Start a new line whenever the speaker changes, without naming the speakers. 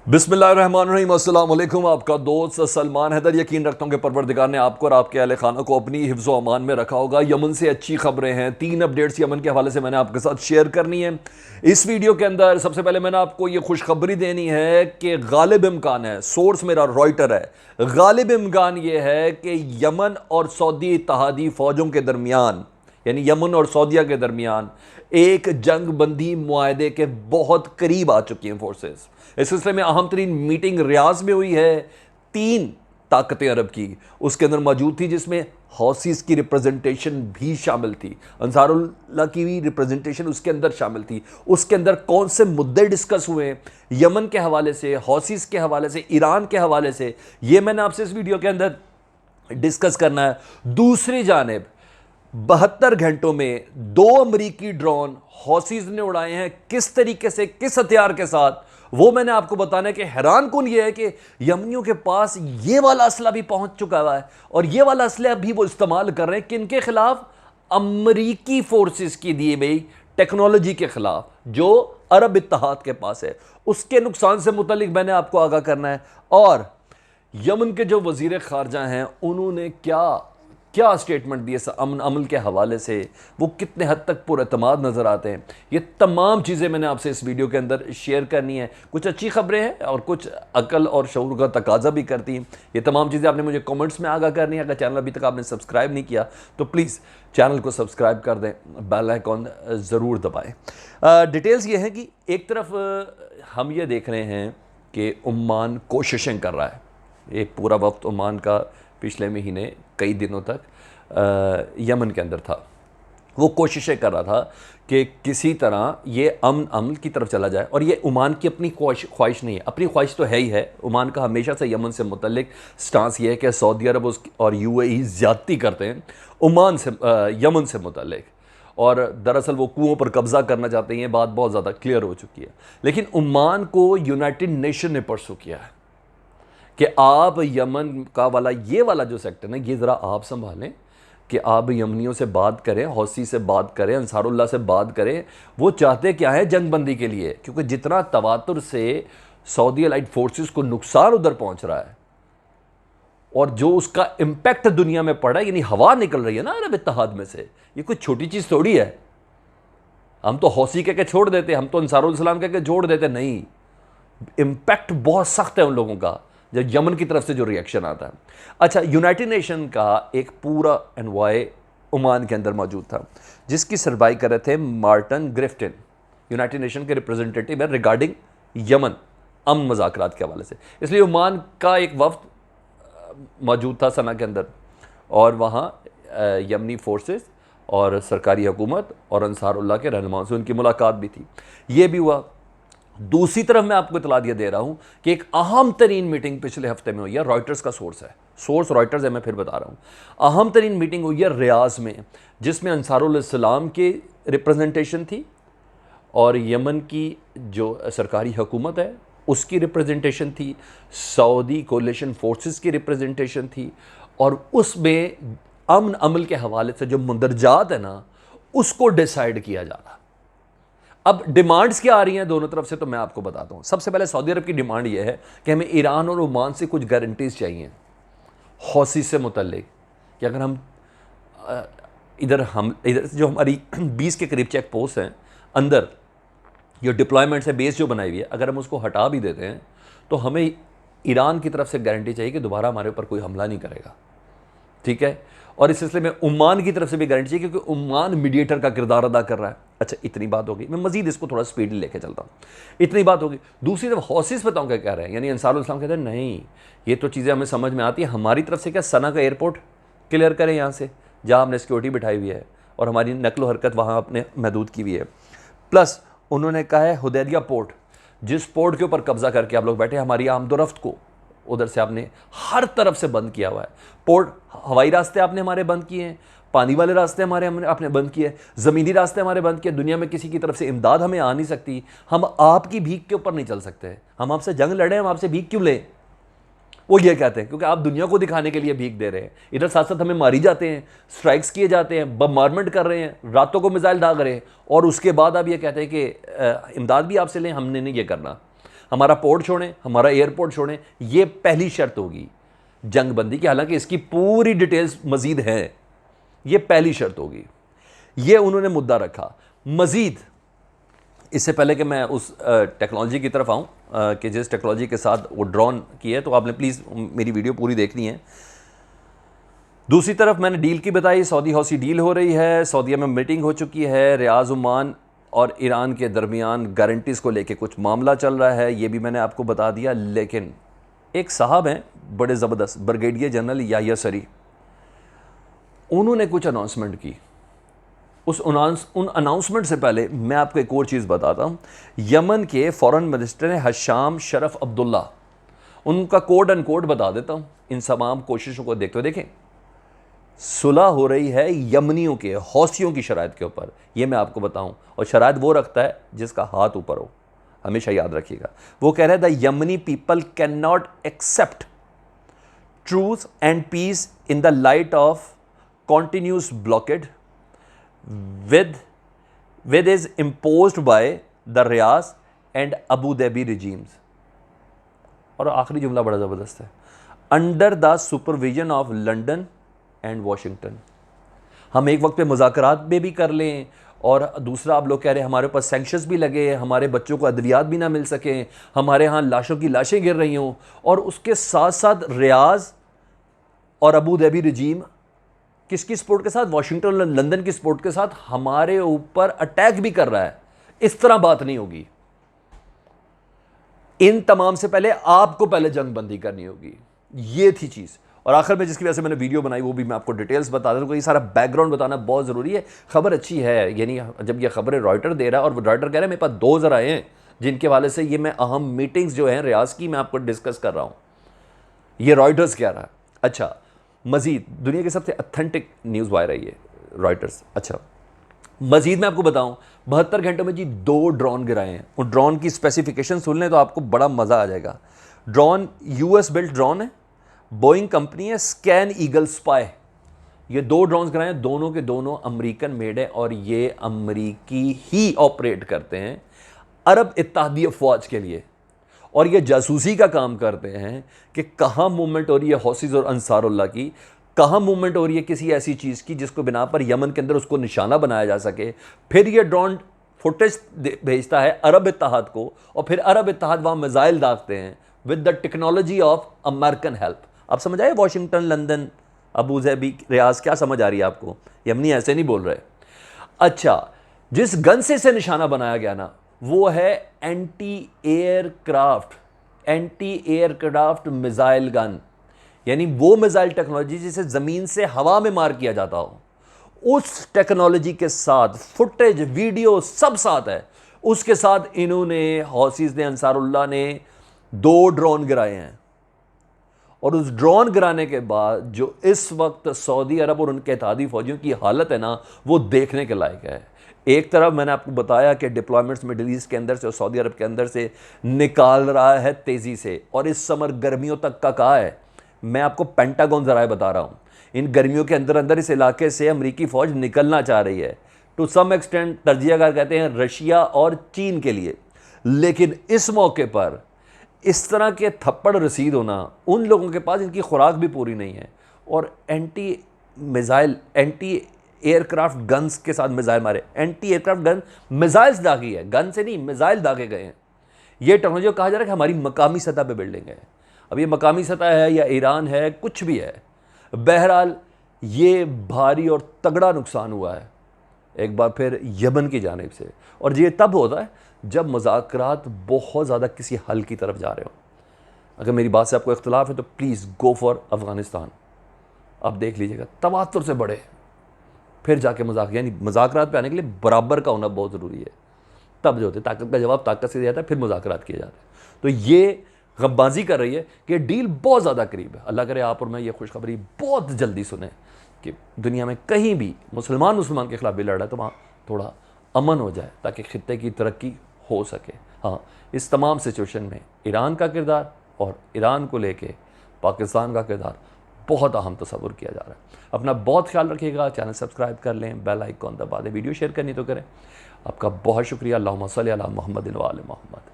बिस्मिल्लाहिर्रहमानिर्रहीम, अस्सलाम वालेकुम। आपका दोस्त सलमान हैदर। यकीन रखता हूँ कि परवरदिगार ने आपको और आपके अहले खाना को अपनी हिफ्ज़ व अमान में रखा होगा। यमन से अच्छी खबरें हैं, 3 अपडेट्स यमन के हवाले से मैंने आपके साथ शेयर करनी है इस वीडियो के अंदर। सबसे पहले मैंने आपको ये खुशखबरी देनी है कि गालिब इम्कान है, सोर्स मेरा रॉयटर है, गालिब इम्कान ये है कि यमन और सऊदी इत्तहादी फ़ौजों के दरमियान, यानी यमन और सऊदीया के दरमियान एक जंग बंदी मुआहदे के बहुत करीब आ चुकी हैं फोर्सेस। इस सिलसिले में अहम तरीन मीटिंग रियाज में हुई है। 3 ताकतें अरब की उसके अंदर मौजूद थी, जिसमें हौसीज की रिप्रेजेंटेशन भी शामिल थी, अंसारुल्लाह की भी रिप्रेजेंटेशन उसके अंदर शामिल थी। उसके अंदर कौन से मुद्दे डिस्कस हुए यमन के हवाले से, हौसीज के हवाले से, ईरान के हवाले से, ये मैंने आपसे इस वीडियो के अंदर डिस्कस करना है। दूसरी जानिब 72 घंटों में 2 अमरीकी ड्रोन हौसीज ने उड़ाए हैं। किस तरीके से, किस हथियार के साथ, वो मैंने आपको बताना है। कि हैरान कुन ये है कि यमनियों के पास ये वाला असला भी पहुंच चुका हुआ है और ये वाला असला भी वो इस्तेमाल कर रहे हैं किनके खिलाफ? अमरीकी फोर्सेस की दी गई टेक्नोलॉजी के खिलाफ जो अरब इत्तेहाद के पास है। उसके नुकसान से मुतल्लिक मैंने आपको आगाह करना है। और यमन के जो वजीर खारजा हैं उन्होंने क्या क्या स्टेटमेंट दिए अमन अमल के हवाले से, वो कितने हद तक पुरएतमाद नज़र आते हैं, ये तमाम चीज़ें मैंने आपसे इस वीडियो के अंदर शेयर करनी है। कुछ अच्छी खबरें हैं और कुछ अकल और शऊर का तकाजा भी करती हैं। ये तमाम चीज़ें आपने मुझे कमेंट्स में आगाह करनी है। अगर चैनल अभी तक आपने सब्सक्राइब नहीं किया तो प्लीज़ चैनल को सब्सक्राइब कर दें, बेल आइकॉन ज़रूर दबाएँ। डिटेल्स ये हैं कि एक तरफ हम ये देख रहे हैं कि ओमान कोशिशें कर रहा है। एक पूरा वक्त ओमान का पिछले महीने कई दिनों तक यमन के अंदर था। वो कोशिशें कर रहा था कि किसी तरह ये अमन अमल की तरफ चला जाए। और ये ओमान की अपनी ख्वाहिश नहीं है, अपनी ख्वाहिश तो है ही है। ओमान का हमेशा से यमन से मुतल्लिक स्टांस ये है कि सऊदी अरब और यूएई ज़्यादती करते हैं ओमान से, यमन से मुतल्लिक। और दरअसल वो कुओं पर कब्ज़ा करना चाहते हैं। ये बात बहुत ज़्यादा क्लियर हो चुकी है। लेकिन ओमान को यूनाइटेड नेशन ने परसू किया है कि आप यमन का वाला ये वाला जो सेक्टर है ये ज़रा आप संभालें, कि आप यमनियों से बात करें, हौसी से बात करें, अंसारुल्लाह से बात करें। वो चाहते क्या है जंगबंदी के लिए, क्योंकि जितना तवातुर से सऊदी अलाइड फोर्सेस को नुकसान उधर पहुंच रहा है और जो उसका इम्पैक्ट दुनिया में पड़ा है, यानी हवा निकल रही है ना अरब इत्तेहाद में से, ये कोई छोटी चीज़ थोड़ी है। हम तो हौसी कह के छोड़ देते, हम तो अंसारुल इस्लाम कह के छोड़ देते, नहीं, इम्पैक्ट बहुत सख्त है उन लोगों का जब यमन की तरफ से जो रिएक्शन आता है। अच्छा, यूनाइटेड नेशन का एक पूरा एनवॉय ओमान के अंदर मौजूद था, जिसकी सरवाई कर रहे थे मार्टिन ग्रिफ्टिन, यूनाइटेड नेशन के रिप्रेजेंटेटिव है रिगार्डिंग यमन अमन मुज़ाकरात के हवाले से। इसलिए ओमान का एक वफ्द मौजूद था सना के अंदर, और वहाँ यमनी फोर्सेस और सरकारी हुकूमत और अंसारुल्लाह के रहनुमाओं से उनकी मुलाकात भी थी। ये भी हुआ। दूसरी तरफ मैं आपको इतला दिया दे रहा हूं कि एक अहम तरीन मीटिंग पिछले हफ्ते में हुई है। रॉयटर्स का सोर्स है, सोर्स रॉयटर्स है, मैं फिर बता रहा हूं। अहम तरीन मीटिंग हुई है रियाज में, जिसमें अंसारुल इस्लाम की रिप्रेजेंटेशन थी और यमन की जो सरकारी हुकूमत है उसकी रिप्रेजेंटेशन थी, सऊदी कोलिशन फोर्सेस की रिप्रेजेंटेशन थी, और उसमें अमन अमल के हवाले से जो मुंदरजात है ना उसको डिसाइड किया जा रहा। अब डिमांड्स क्या आ रही हैं दोनों तरफ से, तो मैं आपको बताता हूँ। सबसे पहले सऊदी अरब की डिमांड यह है कि हमें ईरान और ओमान से कुछ गारंटीज चाहिए हौसी से मुतल्लिक, कि अगर हम इधर जो हमारी 20 के करीब चेक पोस्ट हैं अंदर, जो डिप्लॉयमेंट से बेस जो बनाई हुई है, अगर हम उसको हटा भी देते हैं तो हमें ईरान की तरफ से गारंटी चाहिए कि दोबारा हमारे ऊपर कोई हमला नहीं करेगा, ठीक है। और इस सिलसिले में ओमान की तरफ से भी गारंटी चाहिए, क्योंकि ओमान मीडिएटर का किरदार अदा कर रहा है। अच्छा, इतनी बात होगी, मैं मजीद इसको थोड़ा स्पीडली लेके चलता हूँ। इतनी बात होगी। दूसरी तरफ हौसीस बताऊँ क्या कह रहे हैं, यानी अंसारुल इस्लाम कहते हैं नहीं, ये तो चीज़ें हमें समझ में आती है, हमारी तरफ से क्या सना का एयरपोर्ट क्लियर करें यहाँ से, जहाँ हमने सिक्योरिटी बिठाई हुई है और हमारी नकलो हरकत वहाँ अपने महदूद की हुई है। प्लस उन्होंने कहा है हुदैदिया पोर्ट, जिस पोर्ट के ऊपर कब्जा करके आप लोग बैठे, हमारी आमदोरफ्त को उधर से आपने हर तरफ से बंद किया हुआ है। पोर्ट, हवाई रास्ते आपने हमारे बंद किए हैं, पानी वाले रास्ते हमारे आपने बंद किए, ज़मीनी रास्ते हमारे बंद किए। दुनिया में किसी की तरफ से इमदाद हमें आ नहीं सकती, हम आपकी भीख के ऊपर नहीं चल सकते। हम आपसे जंग लड़े, हम आपसे भीख क्यों लें? वो ये कहते हैं क्योंकि आप दुनिया को दिखाने के लिए भीख दे रहे हैं, इधर साथ साथ हमें मारी जाते हैं, स्ट्राइक्स किए जाते हैं, बमबारमेंट कर रहे हैं, रातों को मिसाइल दाग रहे हैं, और उसके बाद आप ये कहते हैं कि इमदाद भी आपसे लें। हमने नहीं ये करना, हमारा पोर्ट छोड़ें, हमारा एयरपोर्ट छोड़ें, ये पहली शर्त होगी जंग बंदी की। हालांकि इसकी पूरी डिटेल्स मजीद हैं, ये पहली शर्त होगी। ये उन्होंने मुद्दा रखा। मजीद इससे पहले कि मैं उस टेक्नोलॉजी की तरफ आऊँ कि जिस टेक्नोलॉजी के साथ वो ड्रोन की है, तो आपने प्लीज़ मेरी वीडियो पूरी देखनी है। दूसरी तरफ मैंने डील की बताई, सऊदी हौसी डील हो रही है, सऊदीया में मीटिंग हो चुकी है, रियाज ओमान और ईरान के दरमियान गारंटीज़ को लेके कुछ मामला चल रहा है, ये भी मैंने आपको बता दिया। लेकिन एक साहब हैं बड़े ज़बरदस्त, ब्रिगेडियर जनरल याह्या सरी, उन्होंने कुछ अनाउंसमेंट की। उन अनाउंसमेंट से पहले मैं आपको एक और चीज़ बताता हूँ। यमन के फॉरेन मिनिस्टर हैं हशाम शरफ अब्दुल्ला, उनका कोड एंड कोड बता देता हूँ इन तमाम कोशिशों को देखते हुए। देखें, सुलह हो रही है यमनियों के हौसियों की शराइत के ऊपर, ये मैं आपको बताऊं। और शराइत वो रखता है जिसका हाथ ऊपर हो, हमेशा याद रखिएगा। वो कह रहे हैं the Yemeni people can not accept truth and peace in the light of continuous blockade with is imposed by the Riyadh and Abu Dhabi regimes. और आखिरी जुमला बड़ा ज़बरदस्त है, under the supervision of London and Washington. हम एक वक्त पे मुज़ाकरात में भी कर लें, और दूसरा आप लोग कह रहे हैं हमारे पास सैंक्शंस भी लगे, हमारे बच्चों को अद्वियात भी ना मिल सकें, हमारे यहाँ लाशों की लाशें गिर रही हों, और उसके साथ साथ रियाज और अबू धाबी रिजीम किसकी सपोर्ट के साथ, वाशिंगटन और लंदन की सपोर्ट के साथ हमारे ऊपर अटैक भी कर रहा है। इस तरह बात नहीं होगी। इन तमाम से पहले आपको पहले जंग बंदी करनी होगी, ये थी चीज़। और आखिर में जिसकी वजह से मैंने वीडियो बनाई वो भी मैं आपको डिटेल्स बता दूँ, ये सारा बैकग्राउंड बताना बहुत ज़रूरी है। खबर अच्छी है, यानी जब ये खबरें रॉयटर दे रहा है और रॉयटर कह रहा है मेरे पास 2 ज़राए हैं जिनके वाले से ये मैं अहम मीटिंग्स जो हैं रियाज की मैं आपको डिस्कस कर रहा हूँ, ये रॉयटर्स कह रहा है। अच्छा, मजीद दुनिया की सबसे अथेंटिक न्यूज़ वायर है ये रॉयटर्स। अच्छा, मजीद मैं आपको बताऊं, 72 घंटों में जी 2 ड्रोन गिराए हैं। उन ड्रोन की स्पेसिफिकेशन सुन लें तो आपको बड़ा मज़ा आ जाएगा। ड्रोन US बिल्ट ड्रोन है, बोइंग कंपनी है, स्कैन ईगल स्पाई। ये 2 ड्रोन्स गिराए हैं, दोनों के दोनों अमेरिकन मेड है, और ये अमेरिकी ही ऑपरेट करते हैं अरब इत्तेहादी अफवाज के लिए। और ये जासूसी का काम करते हैं कि कहाँ मूवमेंट हो रही है हौसीज़ और अंसारुल्लाह की, कहाँ मूवमेंट हो रही है किसी ऐसी चीज़ की जिसको बिना पर यमन के अंदर उसको निशाना बनाया जा सके। फिर ये ड्रोन फुटेज भेजता है अरब इत्तेहाद को, और फिर अरब इत्तेहाद वहाँ मिसाइल दागते हैं with the technology of American help. आप समझ आए, वाशिंगटन, लंदन, अबू धाबी, रियाज, क्या समझ आ रही है आपको? यमनी ऐसे नहीं बोल रहे। अच्छा, जिस गन से इसे निशाना बनाया गया ना, वो है एंटी एयरक्राफ्ट मिसाइल गन, यानी वो मिसाइल टेक्नोलॉजी जिसे ज़मीन से हवा में मार किया जाता हो, उस टेक्नोलॉजी के साथ फुटेज, वीडियो सब साथ है। उसके साथ इन्होंने, हौसीज़ ने, अंसारुल्लाह ने 2 ड्रोन गिराए हैं। और उस ड्रोन गिराने के बाद जो इस वक्त सऊदी अरब और उनके इत्तेहादी फौजियों की हालत है ना, वो देखने के लायक है। एक तरफ मैंने आपको बताया कि डिप्लॉयमेंट्स मिडिल ईस्ट के अंदर से और सऊदी अरब के अंदर से निकाल रहा है तेज़ी से, और इस समर गर्मियों तक का कहा है। मैं आपको पेंटागन ज़राए बता रहा हूँ, इन गर्मियों के अंदर अंदर इस इलाके से अमेरिकी फ़ौज निकलना चाह रही है। टू सम एक्सटेंट तर्जीहकार कहते हैं रशिया और चीन के लिए। लेकिन इस मौके पर इस तरह के थप्पड़ रसीद होना उन लोगों के पास इनकी खुराक भी पूरी नहीं है, और एंटी एयरक्राफ्ट गन्स के साथ मिसाइल मारे। एंटी एयरक्राफ्ट गन मिसाइल्स दागी है, गन से नहीं, मिसाइल दागे गए हैं। ये टेक्नोलॉजी कहा जा रहा है कि हमारी मकामी सतह पे बिल्डिंग है। अब ये मकामी सतह है या ईरान है, कुछ भी है, बहरहाल ये भारी और तगड़ा नुकसान हुआ है एक बार फिर यमन की जानिब से। और ये तब होता है जब मुज़ाकरात बहुत ज़्यादा किसी हल की तरफ जा रहे हो। अगर मेरी बात से आपको इख्तलाफ है तो प्लीज़ गो फॉर अफ़गानिस्तान। आप देख लीजिएगा, तवातुर से बढ़े, फिर जाके यानी मुज़ाकरात पे आने के लिए बराबर का होना बहुत ज़रूरी है। तब जो होते ताकत का जवाब ताकत से दिया जाता है, फिर मुज़ाकरात किए जाते हैं। तो ये गब्बाजी कर रही है कि डील बहुत ज़्यादा करीब है। अल्लाह करे आप और मैं ये खुशखबरी बहुत जल्दी सुने कि दुनिया में कहीं भी मुसलमान के ख़िलाफ़ भी लड़ रहा है तो वहाँ थोड़ा अमन हो जाए ताकि खित्ते की तरक्की हो सके। हाँ, इस तमाम सिचुएशन में ईरान का किरदार और ईरान को लेके पाकिस्तान का किरदार बहुत अहम तस्वुर किया जा रहा है। अपना बहुत ख्याल रखिएगा, चैनल सब्सक्राइब कर लें, बेल आइकॉन दबा दें, वीडियो शेयर करनी तो करें। आपका बहुत शुक्रिया। अल्लाहुम्मा सल्ली अला मुहम्मद व आले मुहम्मद।